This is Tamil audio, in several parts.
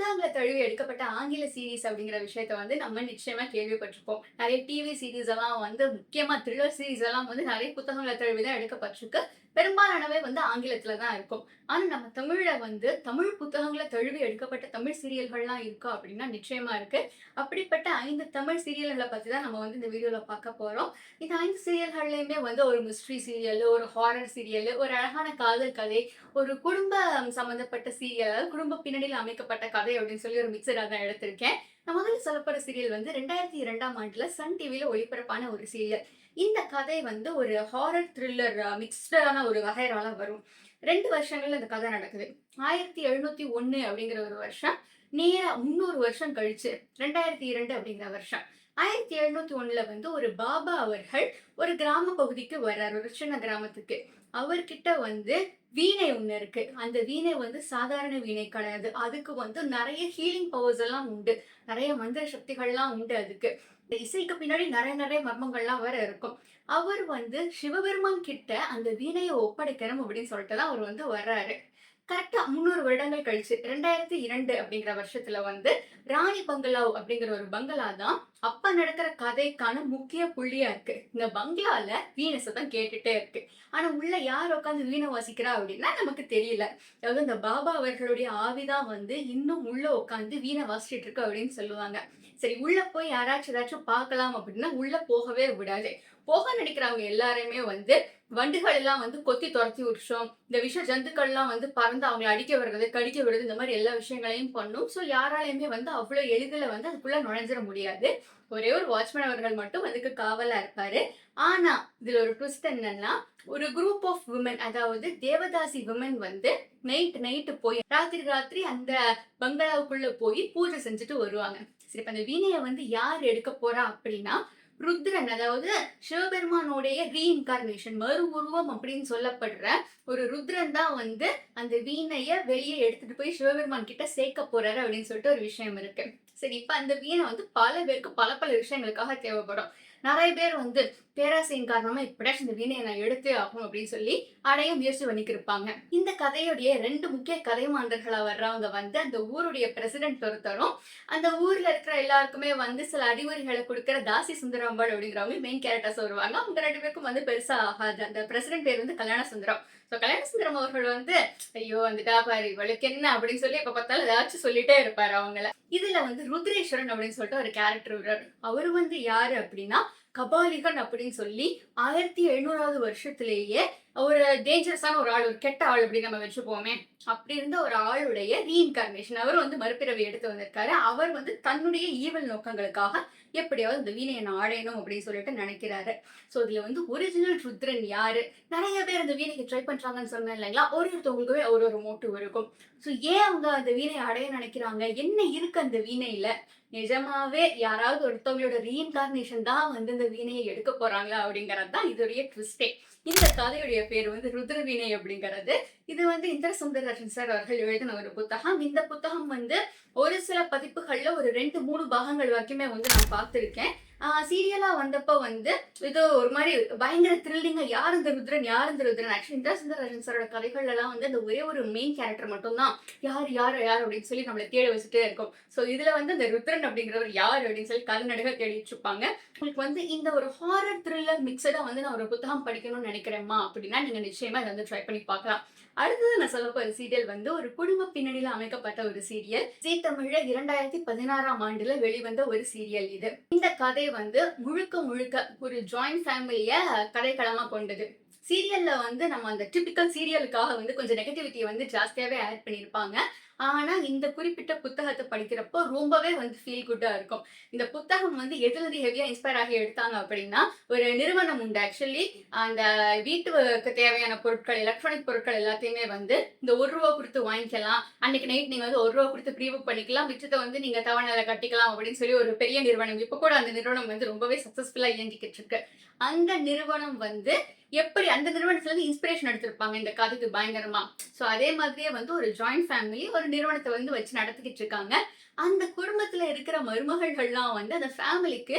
புத்தகங்களை தழுவி எடுக்கப்பட்ட ஆங்கில சீரிஸ் அப்படிங்கிற விஷயத்த நம்ம நிச்சயமா கேள்விப்பட்டிருப்போம். நிறைய டிவி சீரிஸ் எல்லாம் முக்கியமா த்ரில்லர் சீரிஸ் எல்லாம் நிறைய புத்தகங்களை தழுவி தான் எடுக்கப்பட்டிருக்கு. பெரும்பாலானவை ஆங்கிலத்துல தான் இருக்கும். ஆனா நம்ம தமிழ்ல தமிழ் புத்தகங்களை தழுவி எடுக்கப்பட்ட தமிழ் சீரியல்கள்லாம் இருக்கா அப்படின்னா நிச்சயமா இருக்கு. அப்படிப்பட்ட 5 தமிழ் சீரியல்களை பத்தி தான் நம்ம இந்த வீடியோல பார்க்க போறோம். இந்த 5 சீரியல்கள்லயுமே ஒரு மிஸ்ட்ரி சீரியல், ஒரு ஹாரர் சீரியல், ஒரு அழகான காதல் கதை, ஒரு குடும்ப சம்பந்தப்பட்ட சீரியல், அதாவது குடும்ப பின்னணியில் அமைக்கப்பட்ட கதை அப்படின்னு சொல்லி ஒரு மிக்சரா தான் எடுத்திருக்கேன். நான் முதல்ல சொல்லப்போற சீரியல் 2002ஆம் ஆண்டுல சன் டிவில ஒளிபரப்பான ஒரு சீரியல். இந்த கதை ஒரு ஹாரர் த்ரில்லர் மிக்ஸ்டான ஒரு வகைரால வரும். 2 வருஷங்கள்ல இந்த கதை நடக்குது. 1701 அப்படிங்கிற ஒரு வருஷம், நேரா 300 வருஷம் கழிச்சு 2002 அப்படிங்கிற வருஷம் 1701ல ஒரு பாபா அவர்கள் ஒரு கிராம பகுதிக்கு வர்றாரு, ஒரு சின்ன கிராமத்துக்கு. அவர்கிட்ட வீணை ஒண்ணு இருக்கு. அந்த வீணை சாதாரண வீணை கிடையாது. அதுக்கு நிறைய ஹீலிங் பவர்ஸ் எல்லாம் உண்டு. நிறைய மந்திர சக்திகள்லாம் உண்டு அதுக்கு. இந்த இசைக்கு பின்னாடி நிறைய நிறைய மர்மங்கள்லாம் வேற இருக்கும். அவர் சிவபெருமான் கிட்ட அந்த வீணையை ஒப்படைக்கணும் அப்படின்னு சொல்லிட்டு தான் அவர் வர்றாரு. கரெக்டா 300 வருடங்கள் கழிச்சு 2002 அப்படிங்கிற வருஷத்துல ராணி பங்களாவ் அப்படிங்கிற ஒரு பங்களா தான் அப்ப நடக்கிற கதைக்கான முக்கிய புள்ளியா இருக்கு. இந்த பங்களால வீணை சத்தம் கேட்டுட்டே இருக்கு. ஆனா உள்ள யார் உட்காந்து வீணை வாசிக்கிறா அப்படின்னா நமக்கு தெரியல. அதாவது இந்த பாபா அவர்களுடைய ஆவிதான் இன்னும் உள்ள உட்காந்து வீணை வாசிச்சுட்டு இருக்கு அப்படின்னு சொல்லுவாங்க. சரி, உள்ள போய் யாராச்சும் ஏதாச்சும் பார்க்கலாம் அப்படின்னா உள்ள போகவே விடாது. போக நினைக்கிறவங்க எல்லாருமே வண்டுகள் எல்லாம் கொத்தி துரத்தி விட்டுரும். இந்த விஷ ஜந்துக்கள் எல்லாம் பறந்து அவங்களை அடிக்க வருது, கடிக்க வருது, இந்த மாதிரி எல்லா விஷயங்களையும் பண்ணும். ஸோ யாராலையுமே அவ்வளவு எளிதில் அதுக்குள்ள நுழைஞ்சிட முடியாது. ஒரே ஒரு வாட்ச்மேன் அவர்கள் மட்டும் அதுக்கு காவலா இருப்பாரு. ஆனா இதுல ஒரு ட்விஸ்ட் என்னன்னா, ஒரு குரூப் ஆஃப் விமன், அதாவது தேவதாசி விமன் நைட்டு போய் ராத்திரி அந்த பங்களாவுக்குள்ள போய் பூஜை செஞ்சுட்டு வருவாங்க. சரி, இப்ப அந்த வீணையை யார் எடுக்க போறா அப்படின்னா ருத்ரன், அதாவது சிவபெருமானுடைய ரீஇன்கார்னேஷன், மறு உருவம் அப்படின்னு சொல்லப்படுற ஒரு ருத்ரன் தான் அந்த வீணைய வெளியே எடுத்துட்டு போய் சிவபெருமான் கிட்ட சேர்க்க போறாரு அப்படின்னு சொல்லிட்டு ஒரு விஷயம் இருக்கு. சரி, இப்ப அந்த வீணை பல பேருக்கு பல பல விஷயங்களுக்காக தேவைப்படும். நிறைய பேர் பேராசையின் காரணமா இப்படியாச்சும் இந்த வீணையை நான் எடுத்தே ஆகும் அப்படின்னு சொல்லி அடைய முயற்சி பண்ணிக்கிருப்பாங்க. இந்த கதையுடைய 2 முக்கிய கதை மாந்தர்களா வர்றவங்க அந்த ஊருடைய பிரசிடென்ட் ஒருத்தரும், அந்த ஊர்ல இருக்கிற எல்லாருக்குமே சில அறிவுரைகளை கொடுக்கிற தாசி சுந்தரம்பாள் அப்படிங்கிறவங்க மெயின் கேரக்டர்ஸ் வருவாங்க. அவங்க 2 பேருக்கும் பெருசா ஆகாது. அந்த பிரசிடென்ட் பேர் கல்யாண சுந்தரம். கல்யாண சுந்தரம் அவர்கள் ஐயோ வந்துட்டா பாரு இவளுக்கு என்ன அப்படின்னு சொல்லி எப்ப பார்த்தாலும் ஏதாச்சும் சொல்லிட்டே இருப்பாரு அவங்கள. இதுல ருத்ரேஸ்வரன் அப்படின்னு சொல்லிட்டு ஒரு கேரக்டர் வர்றாரு. அவரு யாரு அப்படின்னா கபாலிகன் அப்படின்னு சொல்லி 1700ஆவது வருஷத்திலேயே ஒரு டேஞ்சரஸான ஒரு ஆள், ஒரு கெட்ட ஆள் அப்படின்னு நம்ம வச்சுப்போமே, அப்படி இருந்த ஒரு ஆளுடைய ரீஇன்கார்னேஷன். அவர் மறுபிறவி எடுத்து வந்திருக்காரு. அவர் தன்னுடைய ஈவல் நோக்கங்களுக்காக எப்படியாவது இந்த வீணையை அடையணும் அப்படின்னு சொல்லிட்டு நினைக்கிறாரு. ஸோ இதுல ஒரிஜினல் ருத்ரன் யாரு? நிறைய பேர் அந்த வீணைக்கு ட்ரை பண்றாங்கன்னு சொன்னேன் இல்லைங்களா? ஒருத்தவங்களுக்குமே ஒரு மோட்டிவ் இருக்கும். ஸோ ஏன் அவங்க அந்த வீணையை அடைய நினைக்கிறாங்க? என்ன இருக்கு அந்த வீணையில? நிஜமாவே யாராவது ஒருத்தவங்களோட ரீஇன்கார்னேஷன் தான் இந்த வீணையை எடுக்க போறாங்களா அப்படிங்கறது தான் இதோடைய ட்விஸ்டே. இந்த கதையுடைய பேர் ருத்ர வீணை அப்படிங்கிறது. இது இந்திர சுந்தரராஜன் சார் அவர்கள் எழுதின ஒரு புத்தகம். இந்த புத்தகம் ஒரு சில பதிப்புகள்ல ஒரு 2-3 பாகங்கள் வரைக்குமே நான் பார்த்திருக்கேன். சீரியலா வந்தப்போ இது ஒரு மாதிரி பயங்கர த்ரில்லிங்கா, யார் இந்த ருத்ரன், யார் இந்த ருத்ரன். ஆக்சுவலி இந்திர சுந்தரராஜன் சாரோட கதைகள் எல்லாம் அந்த ஒரே ஒரு மெயின் கேரக்டர் மட்டும் தான் யார் யார் யார் அப்படின்னு சொல்லி நம்மளை தேடி வச்சுட்டே இருக்கும். ஸோ இதுல இந்த ருத்ரன் அப்படிங்கிறவர் யார் அப்படின்னு சொல்லி கதை நடுகள் தேடிட்டு இருப்பாங்க. உங்களுக்கு இந்த ஒரு ஹாரர் த்ரில்லர் மிக்சடா நான் ஒரு புத்தகம் படிக்கணும்னு நினைக்கிறேம்மா அப்படின்னா நீங்க நிச்சயமா இதை ட்ரை பண்ணி பார்க்கலாம். அடுத்தது நான் சொல்ல போற சீரியல் ஒரு குடும்ப பின்னணியில அமைக்கப்பட்ட ஒரு சீரியல். ஜீ தமிழ்ல 2016ஆம் ஆண்டுல வெளிவந்த ஒரு சீரியல் இது. இந்த கதை முழுக்க முழுக்க ஒரு ஜாயிண்ட் ஃபேமிலிய கதைக்களமா கொண்டது. சீரியல்ல நம்ம அந்த டிபிக்கல் சீரியலுக்காக கொஞ்சம் நெகட்டிவிட்டியை ஜாஸ்தியாவே ஆட் பண்ணியிருப்பாங்க. ஆனா இந்த குறிப்பிட்ட புத்தகத்தை படிக்கிறப்போ ரொம்பவே ஃபீல் குட்டா இருக்கும். இந்த புத்தகம் எதுல ஹெவியா இன்ஸ்பயர் ஆகி எடுத்தாங்க அப்படின்னா, ஒரு நிறுவனம் உண்டு. ஆக்சுவலி அந்த வீட்டுக்கு தேவையான பொருட்கள், எலக்ட்ரானிக் பொருட்கள் எல்லாத்தையுமே இந்த ₹1 கொடுத்து வாங்கிக்கலாம். அன்னைக்கு நைட் நீங்க ₹1 கொடுத்து ப்ரீ புக் பண்ணிக்கலாம், மிச்சத்தை நீங்க தவணையில கட்டிக்கலாம் அப்படின்னு சொல்லி ஒரு பெரிய நிறுவனம். இப்ப கூட அந்த நிறுவனம் ரொம்பவே சக்சஸ்ஃபுல்லா இயங்கிக்கிட்டு இருக்கு. அந்த நிறுவனம் எப்படி அந்த நிறுவனத்துல இருந்து இன்ஸ்பிரேஷன் எடுத்திருப்பாங்க இந்த கதைக்கு பயங்கரமா. சோ அதே மாதிரியே ஒரு ஜாயிண்ட் ஃபேமிலி ஒரு நிறுவனத்தை வச்சு நடத்திக்கிட்டு இருக்காங்க. அந்த குடும்பத்துல இருக்கிற மருமகள்கள்லாம் அந்த ஃபேமிலிக்கு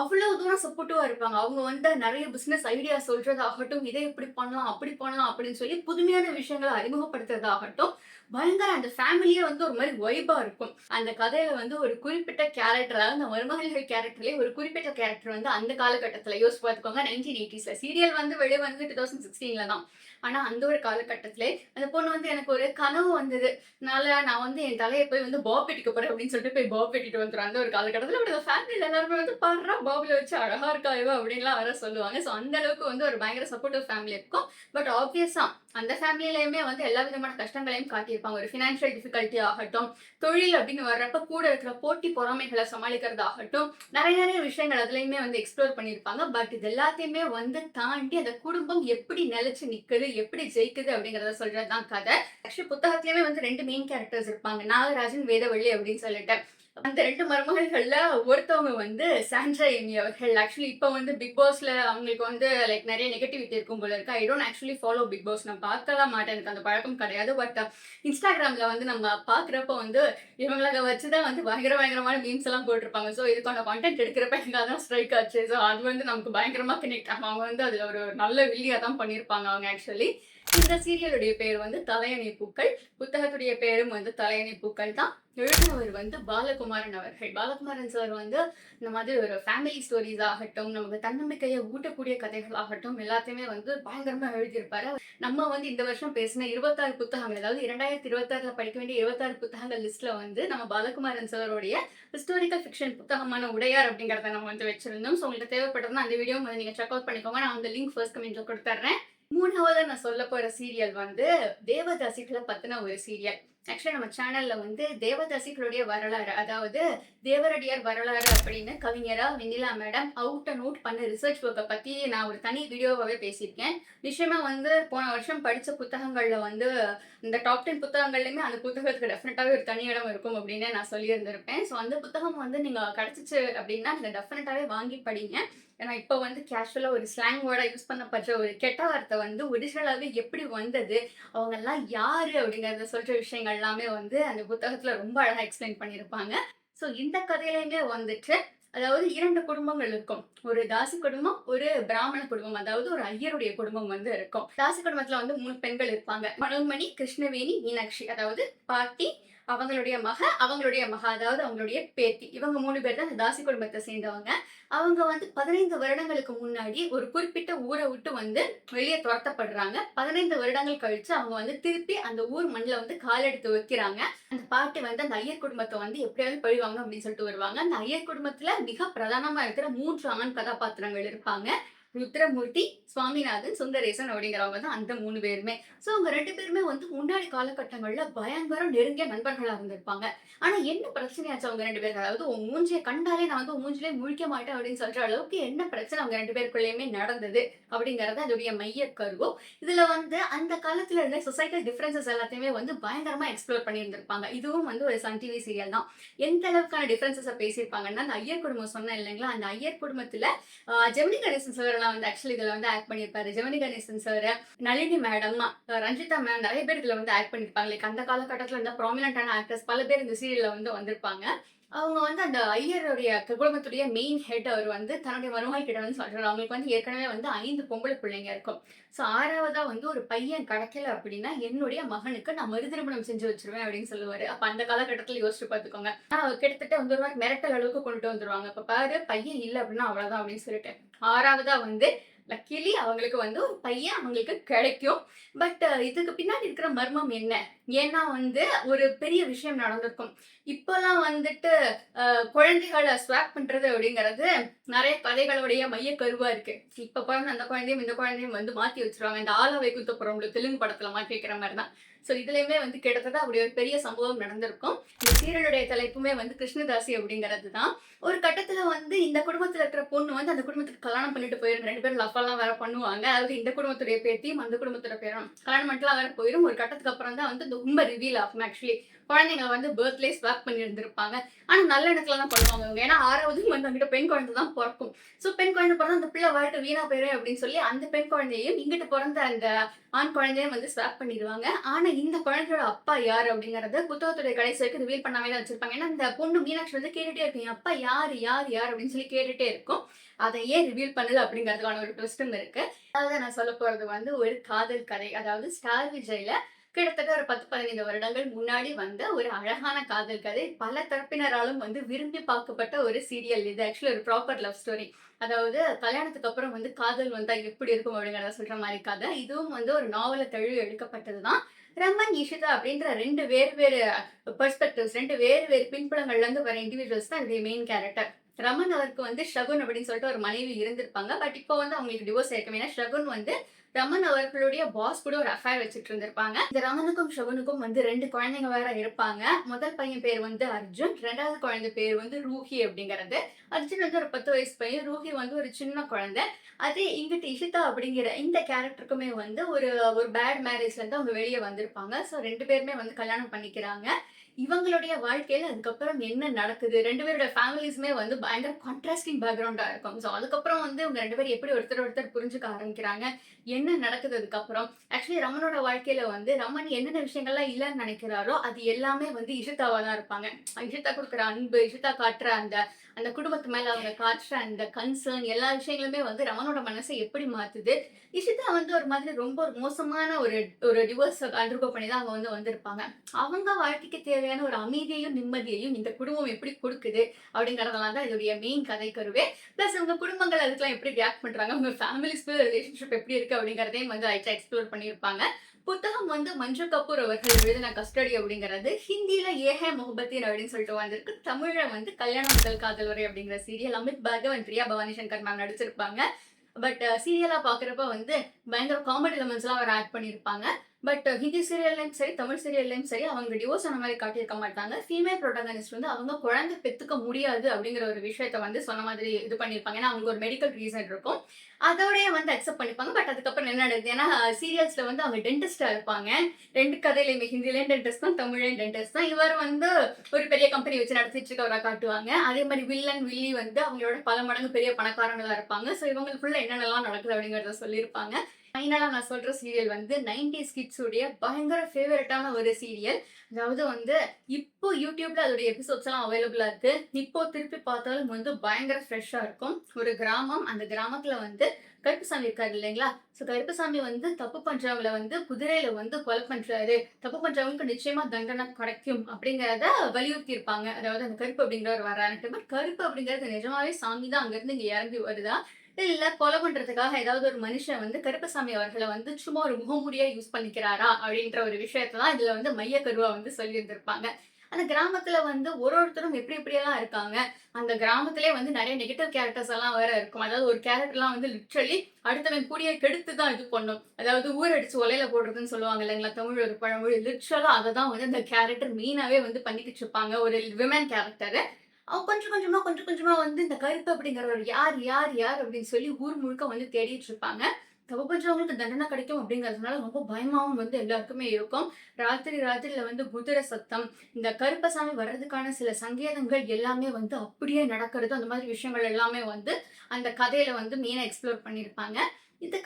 அவ்வளவு தூரம் சப்போர்ட்டிவா இருப்பாங்க. அவங்க வந்து நெறைய பிசினஸ் ஐடியா சொல்றதாகட்டும், இதை இப்படி பண்ணலாம், அப்படி பண்ணலாம் அப்படின்னு சொல்லி புதுமையான விஷயங்கள அறிமுகப்படுத்துறதாகட்டும், பயங்கர அந்த ஃபேமிலியே வந்து ஒரு மாரி வைபா இருக்கும். அந்த கதையில வந்து ஒரு குறிப்பிட்ட கேரக்டர், அதாவது அந்த மருமகள்கள் கேரக்டர்லயே ஒரு குறிப்பிட்ட கேரக்டர் வந்து அந்த காலகட்டத்துல யோசிச்சு பார்த்துக்கோங்க 1980ஸ்ல. சீரியல் வந்து வெளிவந்து 2016ல தான். ஆனா அந்த ஒரு காலகட்டத்திலே அந்த பொண்ணு வந்து எனக்கு ஒரு கனவு வந்தது. நான் வந்து என் தலைய போய் வந்து பாப் வெட்டிக்க போறேன் அப்படின்னு சொல்லிட்டு போய் பாப் வெட்டிட்டு வந்துரும். அந்த ஒரு காலகட்டத்தில பட் ஃபேமிலில எல்லாருமே வந்து பார்றா பாப்ல வச்சு அழகா இருக்கா இவ அப்படின்லாம் வேற சொல்லுவாங்க. ஸோ அந்த அளவுக்கு வந்து ஒரு பயங்கர சப்போர்ட்டிவ் ஃபேமிலி இருக்கும். பட் ஆப்வியஸா அந்த ஃபேமிலிலயுமே வந்து எல்லா விதமான கஷ்டங்களையும் காட்டியிருப்பாங்க. ஒரு ஃபினான்ஷியல் டிஃபிகல்ட்டி ஆகட்டும், தொழில் அப்படின்னு வர்றப்ப கூட இருக்கிற போட்டி பொறாமைகள சமாளிக்கிறதாகட்டும், நெறைய விஷயங்கள் அதுலயுமே வந்து எக்ஸ்ப்ளோர் பண்ணியிருப்பாங்க. பட் இது எல்லாத்தையுமே வந்து தாண்டி அந்த குடும்பம் எப்படி நிலைச்சு நிக்குது, எப்படி ஜெயிக்குது அப்படிங்கிறத சொல்றது தான் கதை. ஆக்சுவலி புத்தகத்திலயுமே வந்து 2 மெயின் கேரக்டர்ஸ் இருப்பாங்க. நாகராஜன், வேதவள்ளி அப்படின்னு சொல்லிட்டு. அந்த 2 மருமகள்கள்ல ஒருத்தவங்க வந்து சாண்ட்ரா எமி அவர்கள். ஆக்சுவலி இப்ப வந்து பிக் பாஸ்ல அவங்களுக்கு வந்து லைக் நெறைய நெகட்டிவிட்டி இருக்கும் போல இருக்கு. I don't actually follow Big Boss. நான் பார்க்கலாம் மாட்டேன். எனக்கு அந்த பழக்கம் கிடையாது. பட் இன்ஸ்டாகிராம்ல வந்து நம்ம பார்க்குறப்ப வந்து இவங்கள வச்சு தான் வந்து பயங்கரமான மீம்ஸ் எல்லாம் போட்டிருப்பாங்க. ஸோ இதுக்கான கன்டென்ட் எடுக்கிறப்ப எனக்கு அதான் ஸ்ட்ரைக் ஆச்சு. ஸோ அது வந்து நமக்கு பயங்கரமா கனெக்ட் ஆகும். அவங்க வந்து அதுல ஒரு நல்ல வில்லியா தான் பண்ணியிருப்பாங்க அவங்க ஆக்சுவலி. இந்த சீரியலுடைய பேர் வந்து தலையணை பூக்கள். புத்தகத்துடைய பேரும் வந்து தலையணை பூக்கள் தான். எழுதினவர் வந்து பாலகுமாரன் அவர்கள். பாலகுமாரன் சார் வந்து இந்த மாதிரி ஒரு ஃபேமிலி ஸ்டோரீஸ் ஆகட்டும், நமக்கு தன்னம்பிக்கையை ஊட்டக்கூடிய கதைகள் ஆகட்டும், எல்லாத்தையுமே வந்து பயங்கரமா எழுதியிருப்பாரு. நம்ம வந்து இந்த வருஷம் பேசின 26 புத்தகங்கள், அதாவது 2026ல படிக்க வேண்டிய 26 புத்தகங்கள் லிஸ்ட்ல வந்து நம்ம பாலகுமாரன் சாருடைய ஹிஸ்டாரிக்கல் ஃபிக்ஷன் புத்தகமான உடையார் அப்படிங்கிறத நம்ம வந்து வச்சிருந்தோம். ஸோ உங்களுக்கு தேவைப்படுதுன்னா அந்த வீடியோ வந்து நீங்க செக் அவுட் பண்ணிக்கோங்க. நான் அந்த லிங்க் ஃபர்ஸ்ட் கமெண்ட்ல கொடுத்துட்றேன். 3வதா நான் சொல்லப் போற சீரியல் வந்து தேவதாசிகள பத்தின ஒரு சீரியல். ஆக்சுவலா நம்ம சேனல்ல வந்து தேவதாசிகளுடைய வரலாறு, அதாவது தேவரடியார் வரலாறு அப்படின்னு கவிஞரா வெண்ணிலா மேடம் அவுட் அண்ட் அவுட் பண்ண ரிசர்ச் ஒர்க்க பத்தி நான் ஒரு தனி வீடியோவாவே பேசியிருக்கேன். நிச்சயமா வந்து போன வருஷம் படிச்ச புத்தகங்கள்ல வந்து இந்த டாப் 10 புத்தகங்கள்லயுமே அந்த புத்தகத்துக்கு டெஃபினட்டாவே ஒரு தனி இடம் இருக்கும் அப்படின்னு நான் சொல்லியிருந்திருப்பேன். ஸோ அந்த புத்தகம் வந்து நீங்க கிடைச்சிச்சு அப்படின்னா நீங்க டெஃபினட்டாவே வாங்கி படிங்க. ஏன்னா இப்ப வந்து கேஷுவலா ஒரு ஸ்லாங் வேர்டா யூஸ் பண்ணப்படுற ஒரு கெட்ட வார்த்தை வந்து ஒரிஜினலாவே எப்படி வந்தது, அவங்க எல்லாம் யாரு அப்படிங்கறத சொல்ற விஷயங்கள் எல்லாமே வந்து அந்த புத்தகத்துல ரொம்ப அழகா எக்ஸ்பிளைன் பண்ணியிருப்பாங்க. ஸோ இந்த கதையிலயுமே வந்துட்டு அதாவது 2 குடும்பங்கள் இருக்கும். ஒரு தாசி குடும்பம், ஒரு பிராமண குடும்பம். அதாவது ஒரு ஐயருடைய குடும்பம் வந்து இருக்கும். தாசி குடும்பத்துல வந்து 3 பெண்கள் இருப்பாங்க. மனோன்மணி, கிருஷ்ணவேணி, மீனாட்சி. அதாவது பாட்டி, அவங்களுடைய மகா, அதாவது அவங்களுடைய பேத்தி. இவங்க 3 பேர் தான் இந்த தாசி குடும்பத்தை சேர்ந்தவங்க. அவங்க வந்து 15 வருடங்களுக்கு முன்னாடி ஒரு குறிப்பிட்ட ஊரை விட்டு வந்து வெளியே துரத்தப்படுறாங்க. 15 வருடங்கள் கழிச்சு அவங்க வந்து திருப்பி அந்த ஊர் மண்ணில் வந்து காலெடுத்து வைக்கிறாங்க. அந்த பாட்டி வந்து அந்த ஐயர் குடும்பத்தை வந்து எப்படியாவது பழிவாங்க அப்படின்னு சொல்லிட்டு வருவாங்க. அந்த ஐயர் குடும்பத்துல மிக பிரதானமா இருக்கிற 3 ஆண் கதாபாத்திரங்கள் இருப்பாங்க. ருத்ரமூர்த்தி, சுவாமிநாதன், சுந்தரேசன் அப்படிங்கிறவங்க தான் அந்த 3 பேருமே. ஸோ அவங்க 2 பேருமே வந்து முன்னாடி காலகட்டங்கள்ல பயங்கர நெருங்கிய நண்பர்களா இருந்திருப்பாங்க. ஆனா என்ன பிரச்சனையாச்சு அவங்க 2 பேருக்கு? அதாவது உன் மூஞ்சிய கண்டாலே நான் வந்து உன் மூஞ்சிலே முழிக்க மாட்டேன் அப்படின்னு சொல்ற அளவுக்கு என்ன பிரச்சனை அவங்க 2 பேருக்குள்ளயுமே நடந்தது அப்படிங்கிறது அதோடைய மைய கருவம். இதுல வந்து அந்த காலத்துல இருந்த சொசைட்டல் டிஃபரன்சஸ் எல்லாத்தையுமே வந்து பயங்கரமா எக்ஸ்ப்ளோர் பண்ணியிருந்திருப்பாங்க. இதுவும் வந்து ஒரு சன் டிவி சீரியல் தான். எந்த அளவுக்கான டிஃபரன்சஸ பேசியிருப்பாங்கன்னா, அந்த ஐயர் குடும்பம் சொன்னேன் இல்லைங்களா? அந்த ஐயர் குடும்பத்துல ஜெமினி கணேசன் சார் எல்லாம் வந்து ஆக்சுவலி இதுல வந்து ஆக்ட் பண்ணியிருப்பாரு. Gemini Ganesan sir, Nalini madam, Ranjitha ma'am நிறைய பேர் இதுல வந்து ஆக்ட் பண்ணியிருப்பாங்க. லைக் அந்த காலகட்டத்துல இருந்த ப்ராமினன்டான ஆக்டர்ஸ் பல பேர் இந்த சீரியல்ல வந்து வந்திருப்பாங்க. அவங்க வந்து அந்த ஐயருடைய குடும்பத்துடைய மெயின் ஹெட் அவர் வந்து தன்னுடைய மருமகள் கிட்ட வந்து சொல்றாரு. அவங்களுக்கு வந்து ஏற்கனவே வந்து 5 பொம்பளை பிள்ளைங்க இருக்கும். ஸோ 6வதா வந்து ஒரு பையன் கிடைக்கல அப்படின்னா என்னுடைய மகனுக்கு நான் மறுதிருமணம் செஞ்சு வச்சிருவேன் அப்படின்னு சொல்லுவாரு. அப்ப அந்த காலகட்டத்துல யோசிச்சு பார்த்துக்கோங்க. கிட்டத்தட்ட வந்து ஒரு மாதிரி மிரட்டல் அளவுக்கு கொண்டுட்டு வந்துருவாங்க. இப்ப பாரு பையன் இல்ல அப்படின்னா அவ்வளவுதான் அப்படின்னு சொல்லிட்டு 6வதா வந்து லக்கிலி அவங்களுக்கு வந்து ஒரு பையன் அவங்களுக்கு கிடைக்கும். பட் இதுக்கு பின்னாடி இருக்கிற மர்மம் என்ன? ஏன்னா வந்து ஒரு பெரிய விஷயம் நடந்திருக்கும். இப்பல்லாம் வந்துட்டு குழந்தைகள ஸ்வாப் பண்றது அப்படிங்கிறது நெறைய கதைகளுடைய மையக் கருவா இருக்கு. இப்ப பிறந்த அந்த குழந்தையும், இந்த குழந்தையும் வந்து மாத்தி வச்சுருவாங்க. இந்த ஆலா வைகுந்த புறம்ல தெலுங்கு படத்துல மாத்தி வைக்கிற மாரி தான். ஸோ இதுலயுமே வந்து கிட்டத்தட்ட அப்படி ஒரு பெரிய சம்பவம் நடந்திருக்கும். இந்த சீரியலுடைய தலைப்புமே வந்து கிருஷ்ணதாசி அப்படிங்கிறது தான். ஒரு கட்டத்துல வந்து இந்த குடும்பத்துல இருக்கிற பொண்ணு வந்து அந்த குடும்பத்துக்கு கல்யாணம் பண்ணிட்டு போயிரும். 2 பேரும் லவ் எல்லாம் வேற பண்ணுவாங்க. அதாவது இந்த குடும்பத்துடைய பேத்தியும் அந்த குடும்பத்தோட பேரும் கல்யாணம் பண்ணிட்டுலாம் வேற போயிரும். ஒரு கட்டத்துக்கு அப்புறம் தான் வந்து இந்த உண்மை ரிவீல் ஆகும் ஆக்சுவலி. குழந்தைங்கள வந்து பர்த்டே ஸ்வாப் பண்ணி இருந்திருப்பாங்க. ஆனா நல்ல எண்ணத்துல தான் பண்ணுவாங்க இவங்க. ஏன்னா 6வது வந்து அங்கிட்ட பெண் குழந்தை தான் பொறக்கும். ஸோ பெண் குழந்தை பிறந்தா அந்த பிள்ளை வாழ்க்கை வீணா போயிரும் அப்படின்னு சொல்லி அந்த பெண் குழந்தையையும் இங்கிட்டு பிறந்த அந்த ஆண் குழந்தையும் வந்து ஸ்வாப் பண்ணிடுவாங்க. ஆனா இந்த குழந்தையோட அப்பா யாரு அப்படிங்கறத புத்தகத்துடைய கடைசி வரைக்கும் ரிவீல் பண்ணாமே தான் வச்சிருப்பாங்க. ஏன்னா இந்த பொண்ணு மீனாட்சி வந்து கேட்டுட்டே இருக்கும், என் அப்பா யாரு யார் யார் அப்படின்னு சொல்லி கேட்டுட்டே இருக்கும். அதை ஏன் ரிவீல் பண்ணல அப்படிங்கிறதுக்கான ஒரு ட்விஸ்டும் இருக்கு. அதாவது நான் சொல்ல போறது வந்து ஒரு காதல் கதை. அதாவது ஸ்டார் விஜய்ல கிட்டத்தட்ட ஒரு 10, 15 வருடங்கள் முன்னாடி வந்த ஒரு அழகான காதல் கதை. பல தரப்பினராலும் வந்து விரும்பி பார்க்கப்பட்ட ஒரு சீரியல் இது. ஆக்சுவலி ஒரு ப்ராப்பர் லவ் ஸ்டோரி. அதாவது கல்யாணத்துக்கு அப்புறம் வந்து காதல் வந்தா எப்படி இருக்கும் அப்படிங்கிறத சொல்ற மாதிரி கதை. இதுவும் வந்து ஒரு நாவல தழுவி எடுக்கப்பட்டது தான். ரமன், இஷிதா அப்படின்ற 2 வேறு வேறு பெர்ஸ்பெக்டிவ்ஸ், 2 வேறு வேறு பின்புலங்கள்ல இருந்து வர இண்டிவிஜுவல்ஸ் தான் இதோட மெயின் கேரக்டர். ரமன் அவருக்கு வந்து ஷகுன் அப்படின்னு சொல்லிட்டு ஒரு மனைவி இருந்திருப்பாங்க. பட் இப்போ வந்து அவங்களுக்கு டிவோர்ஸ் ஆயிருக்கும். ஏன்னா ஷகுன் வந்து ரமன் அவர்களுடைய பாஸ் கூட ஒரு அஃபேர் வச்சுட்டு இருந்திருப்பாங்க. இந்த ரமனுக்கும் ஷகுனுக்கும் வந்து 2 குழந்தைங்க வேற இருப்பாங்க. முதல் பையன் பேர் வந்து அர்ஜுன், 2வது குழந்தை பேர் வந்து ரூஹி அப்படிங்கிறது. அர்ஜுன் வந்து ஒரு 10 வயசு பையன், ரூஹி வந்து ஒரு சின்ன குழந்தை. அதே இங்கிட்டு இஷிதா அப்படிங்கிற இந்த கேரக்டருக்குமே வந்து ஒரு ஒரு பேட் மேரேஜ்ல இருந்து அவங்க வெளியே வந்திருப்பாங்க. ஸோ 2 பேருமே வந்து கல்யாணம் பண்ணிக்கிறாங்க. இவங்களுடைய வாழ்க்கையில அதுக்கப்புறம் என்ன நடக்குது? 2 பேரோட ஃபேமிலிஸுமே வந்து பயங்கர கான்ட்ராஸ்டிங் பேக்ரவுண்டா இருக்கும். ஸோ அதுக்கப்புறம் வந்து இவங்க 2 பேரும் எப்படி ஒருத்தர் ஒருத்தர் புரிஞ்சுக்க ஆரம்பிக்கிறாங்க? என்ன நடக்குது அதுக்கப்புறம்? ஆக்சுவலி ரமனோட வாழ்க்கையில வந்து ரமன் என்னென்ன விஷயங்கள்லாம் இல்லன்னு நினைக்கிறாரோ, அது எல்லாமே வந்து இஷிதாவா தான் இருப்பாங்க. இஷிதா குடுக்குற அன்பு, இஷிதா காட்டுற அந்த அந்த குடும்பத்து மேல அவங்க காட்டுற அந்த கன்சர்ன் எல்லா விஷயங்களுமே வந்து ரமனோட மனசை எப்படி மாத்துது? இஷிதா வந்து ஒரு மாதிரி ரொம்ப ஒரு மோசமான ஒரு ஒரு டிவோர்ஸ் அண்டர்கோ பண்ணி தான் அவங்க வந்து வந்திருப்பாங்க. அவங்க வாழ்க்கைக்கு தேவையான ஒரு அமைதியையும், நிம்மதியையும் இந்த குடும்பம் எப்படி குடுக்குது அப்படிங்கிறதெல்லாம் தான் இதோடைய மெயின் கதை கருவே. பிளஸ் உங்க குடும்பங்கள் அதுக்கெல்லாம் எப்படி ரியாக்ட் பண்றாங்க, உங்க ஃபேமிலிஸ்குள்ள ரிலேஷன்ஷிப் எப்படி இருக்கு அப்படிங்கிறதையும் வந்து லைட்டா எக்ஸ்ப்ளோர் பண்ணியிருப்பாங்க. புத்தகம் வந்து மஞ்சு கபூர் அவர்கள் எழுதின கஸ்டடி அப்படிங்கிறது ஹிந்தியில ஏஹே முகபத்தீன் அப்படின்னு சொல்லிட்டு வந்திருக்கு. தமிழ்ல வந்து கல்யாணம் முதல் காதல் வரை அப்படிங்கிற சீரியல் அமித் பார்கவ், பிரியா பவானி சங்கர் மேம் நடிச்சிருப்பாங்க. பட் சீரியலா பார்க்குறப்ப வந்து பயங்கர காமெடி எலிமெண்ட்ஸ்லாம் வேற ஆட் பண்ணியிருப்பாங்க. பட் ஹிந்தி சீரியல்லையும் சரி, தமிழ் சீரியல்லையும் சரி அவங்க டிவோர்ஸ் ஆன மாதிரி காட்டியிருக்க மாட்டாங்க. ஃபீமேல் புரோட்டகனிஸ்ட் வந்து அவங்க குழந்தை பெத்துக்க முடியாது அப்படிங்கிற ஒரு விஷயத்த வந்து சொன்ன மாதிரி இது பண்ணியிருப்பாங்க. ஏன்னா அவங்களுக்கு ஒரு மெடிக்கல் ரீசன் இருக்கும். அதோடய வந்து அக்செப்ட் பண்ணிப்பாங்க. பட் அதுக்கப்புறம் என்ன நடக்குது? ஏன்னா சீரியல்ஸ்ல வந்து அவங்க டென்டிஸ்டா இருப்பாங்க. 2 கதையிலயுமே ஹிந்திலயும் டென்டிஸ்ட் தான், தமிழ்லயும் டென்டிஸ்ட் தான். இவர் வந்து ஒரு பெரிய கம்பெனி வச்சு நடத்திட்டு இருக்கவரா காட்டுவாங்க. அதே மாதிரி வில்லன், வில்லி வந்து அவங்களோட பல மடங்கு பெரிய பணக்காரங்களா இருப்பாங்க. ஸோ இவங்களுக்குள்ள என்னென்னலாம் நடக்குது அப்படிங்கிறத சொல்லியிருப்பாங்க. ஃபைனலா நான் சொல்ற சீரியல் வந்து 90s கிட்ஸ் உடைய பயங்கர ஃபேவரட்டான ஒரு சீரியல். அதாவது வந்து இப்போ யூடியூப்ல அதோட எபிசோட்ஸ் எல்லாம் அவைலபிளா இருக்கு. இப்போ திருப்பி பார்த்தாலும் வந்து பயங்கர ஃப்ரெஷ்ஷா இருக்கும். ஒரு கிராமம், அந்த கிராமத்துல வந்து கருப்புசாமி இருக்காரு இல்லைங்களா? ஸோ கருப்புசாமி வந்து தப்பு பண்றவங்கள வந்து குதிரையில வந்து கொலை பண்றாரு. தப்பு பண்றவங்களுக்கு நிச்சயமா தண்டனை கிடைக்கும் அப்படிங்கிறத வலியுறுத்தி இருப்பாங்க. அதாவது அந்த கருப்பு அப்படிங்கிறவர் வரான்ட்டு. பட் கருப்பு அப்படிங்கிறது நிஜமாவே சாமி தான் அங்கிருந்து இங்க இறங்கி வருதா? இல்ல கொலை பண்றதுக்காக ஏதாவது ஒரு மனுஷன் வந்து கருப்பசாமி அவர்கள வந்து சும்மா ஒரு முகமூடியா யூஸ் பண்ணிக்கிறாரா? அப்படின்ற ஒரு விஷயத்த தான் இதுல வந்து மையக்கருவா வந்து சொல்லியிருந்திருப்பாங்க. அந்த கிராமத்துல வந்து ஒருத்தரும் எப்படி எப்படியெல்லாம் இருக்காங்க. அந்த கிராமத்திலே வந்து நெறைய நெகட்டிவ் கேரக்டர்ஸ் எல்லாம் வேற இருக்கும். அதாவது ஒரு கேரக்டர்லாம் வந்து லிட்டரலி அடுத்தவன் கூடயே கெடுத்து தான் இது பண்ணும். அதாவது ஊர் அடிச்சு ஒலையில போடுறதுன்னு சொல்லுவாங்க இல்லைங்களா? தமிழ் ஒரு பழமொழி. லிட்டரலா அத தான் வந்து அந்த கேரக்டர் மெயினாவே வந்து பண்ணிக்கிட்டு இருப்பாங்க. ஒரு விமன் கேரக்டர். கொஞ்சம் கொஞ்சமா, கொஞ்சம் கொஞ்சமா வந்து இந்த கருப்பு அப்படிங்கிறவர் யார், யார், யார் அப்படின்னு சொல்லி ஊர் முழுக்க வந்து தேடிட்டு இருப்பாங்க. தப்பு பண்றவங்களுக்கு தண்டனை கிடைக்கும் அப்படிங்கிறதுனால ரொம்ப பயமாவும் வந்து எல்லாருக்குமே இருக்கும். ராத்திரி ராத்திரில வந்து குதிரை சத்தம், இந்த கருப்பசாமி வர்றதுக்கான சில சங்கேதங்கள் எல்லாமே வந்து அப்படியே நடக்கிறது. அந்த மாதிரி விஷயங்கள் எல்லாமே வந்து அந்த கதையில வந்து மெயினா எக்ஸ்ப்ளோர் பண்ணியிருப்பாங்க. இந்த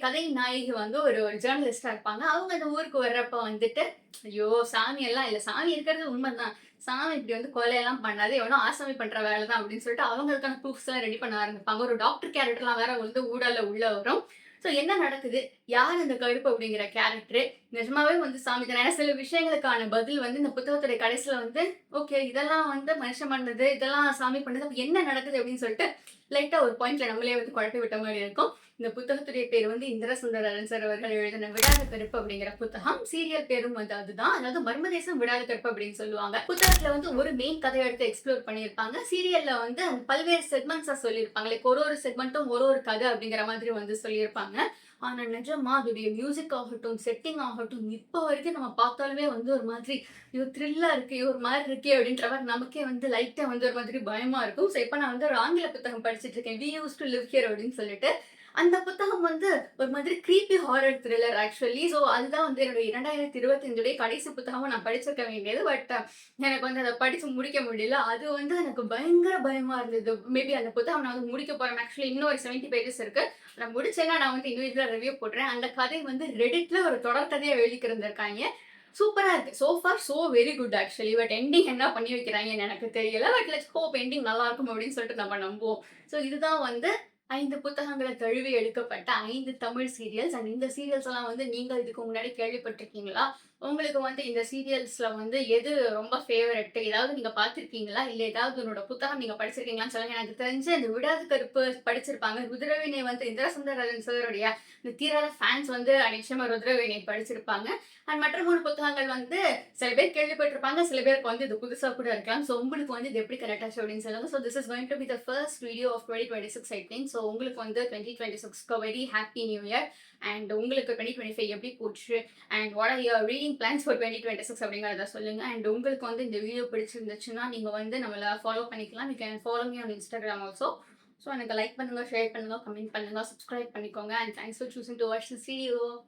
கதையின் நாயகி வந்து ஒரு ஒரு ஜேர்னலிஸ்டா இருப்பாங்க. அவங்க அந்த ஊருக்கு வர்றப்ப வந்துட்டு, ஐயோ! சாமி எல்லாம் இல்ல. சாமி இருக்கிறது உண்மைதான். சாமி இப்படி வந்து கொலையெல்லாம் பண்ணாது. எவனோ ஆசாமி பண்ற வேலை தான் அப்படின்னு சொல்லிட்டு அவங்களுக்கான ப்ரூஃப்ஸ் எல்லாம் ரெடி பண்ண ஆரம்பிப்பாங்க. ஒரு டாக்டர் கேரக்டர்லாம் வேற வந்து ஊடால உள்ள வரும். ஸோ என்ன நடக்குது? யார் அந்த கருப்பு அப்படிங்கிற கேரக்டரு? நிஜமாவே வந்து சாமி தானே. ஏன்னா சில விஷயங்களுக்கான பதில் வந்து இந்த புத்தகத்துடைய கடைசியில வந்து, ஓகே இதெல்லாம் வந்து மனுஷன் பண்ணது, இதெல்லாம் சாமி பண்ணது. அப்ப என்ன நடக்குது அப்படின்னு சொல்லிட்டு லைட்டா ஒரு பாயிண்ட்ல நம்மளே வந்து குழப்பி விட்ட மாதிரி இருக்கும். இந்த புத்தகத்துடைய பேர் வந்து இந்திர சுந்தரரன் சார் அவர்கள் எழுதின விடாத கருப்பு அப்படிங்கிற புத்தகம். சீரியல் பேரும் வந்து அதுதான். அதாவது மர்மதேசம் விடாத கருப்பு அப்படின்னு சொல்லுவாங்க. புத்தகத்துல வந்து ஒரு மெயின் கதையை எடுத்து எக்ஸ்ப்ளோர் பண்ணியிருப்பாங்க. சீரியல்ல வந்து பல்வேறு செக்மெண்ட்ஸா சொல்லியிருப்பாங்க. லைக் ஒரு ஒரு செக்மெண்ட்டும் ஒரு ஒரு கதை அப்படிங்கிற மாதிரி வந்து சொல்லியிருப்பாங்க. ஆனா நிஜமா அதோடைய மியூசிக் ஆகட்டும், செட்டிங் ஆகட்டும், இப்போ வரைக்கும் நம்ம பார்த்தாலுமே வந்து ஒரு மாதிரி ஐயோ த்ரில்லா இருக்கு, ஒரு மாதிரி இருக்கே அப்படின்ற மாதிரி நமக்கே வந்து லைட்டா வந்து ஒரு மாதிரி பயமா இருக்கும். ஸோ இப்போ நான் வந்து ஒரு ஆங்கில புத்தகம் படிச்சுட்டு இருக்கேன். We use to live here அப்படின்னு சொல்லிட்டு. அந்த புத்தகம் வந்து ஒரு மாதிரி creepy horror thriller actually. So அதுதான் வந்து என்னுடைய 2025 கடைசி புத்தகமா நான் படிச்சிருக்க வேண்டியது. பட் எனக்கு வந்து அத படிச்சு முடிக்க முடியல. அது வந்து எனக்கு பயங்கர பயமா இருந்தது. மேபி அந்த புத்தகம் நான் வந்து முடிக்க போறேன். ஆக்சுவலி இன்னும் ஒரு 70 பேஜஸ் இருக்கு. நான் முடிச்சேன்னா நான் வந்து இண்டிவிஜுவலா ரிவ்யூ போடுறேன். அந்த கதை வந்து ரெடிட்ல ஒரு தொடர் கதையா எழுதிக்கிட்டு இருந்திருக்காய்ங்க. சூப்பரா இருக்கு. So for so very good actually. But ending என்ன பண்ணி வைக்கிறாங்கன்னு எனக்கு தெரியல. பட் லெட்ஸ் ஹோப் எண்டிங் நல்லா இருக்கும் அப்படின்னு சொல்லிட்டு நம்ம நம்புவோம். ஸோ இதுதான் வந்து 5 புத்தகங்கள தழுவி எடுக்கப்பட்ட 5 தமிழ் சீரியல்ஸ். அண்ட் இந்த சீரியல்ஸ் எல்லாம் வந்து நீங்க இதுக்கு முன்னாடி கேள்விப்பட்டிருக்கீங்களா? உங்களுக்கு வந்து இந்த சீரியல்ஸ்ல வந்து எது ரொம்ப ஃபேவரைட்? ஏதாவது நீங்க பார்த்திருக்கீங்களா? இல்ல ஏதாவது என்னோட புத்தகம் நீங்க படிச்சிருக்கீங்களான்னு சொல்லுங்க. எனக்கு தெரிஞ்சு இந்த விடாது கருப்பு படிச்சிருப்பாங்க. ருத்ரவீணை வந்து இந்திரா சுந்தரராஜன் சாருடைய இந்த தீராத ஃபேன்ஸ் வந்து நிச்சயமா ருத்ரவீணை படிச்சிருப்பாங்க. அண்ட் மற்ற 3 புத்தகங்கள் வந்து சில பேர் கேள்விப்பட்டிருப்பாங்க. சில பேருக்கு வந்து இது புதுசா கூட இருக்கலாம். ஸோ உங்களுக்கு வந்து இது எப்படி கனெக்ட் ஆச்சு அப்படின்னு சொல்லுங்க. So this is going to be the first video of 2026 I think. So உங்களுக்கு வந்து 2026க்கு very happy new year. And உங்களுக்கு 2025 எப்படி போச்சு? And what are your reading plans for 2026 அப்படிங்கிறத சொல்லுங்க. அண்ட் உங்களுக்கு வந்து இந்த வீடியோ பிடிச்சிருந்துச்சுன்னா நீங்க வந்து நம்மள ஃபாலோ பண்ணிக்கலாம். You can follow me on Instagram also. So எனக்கு லைக் பண்ணுங்க, ஷேர் பண்ணுங்க, கமெண்ட் பண்ணுங்க, சப்ஸ்கிரைப் பண்ணிக்கோங்க. And thanks for choosing to watch this video.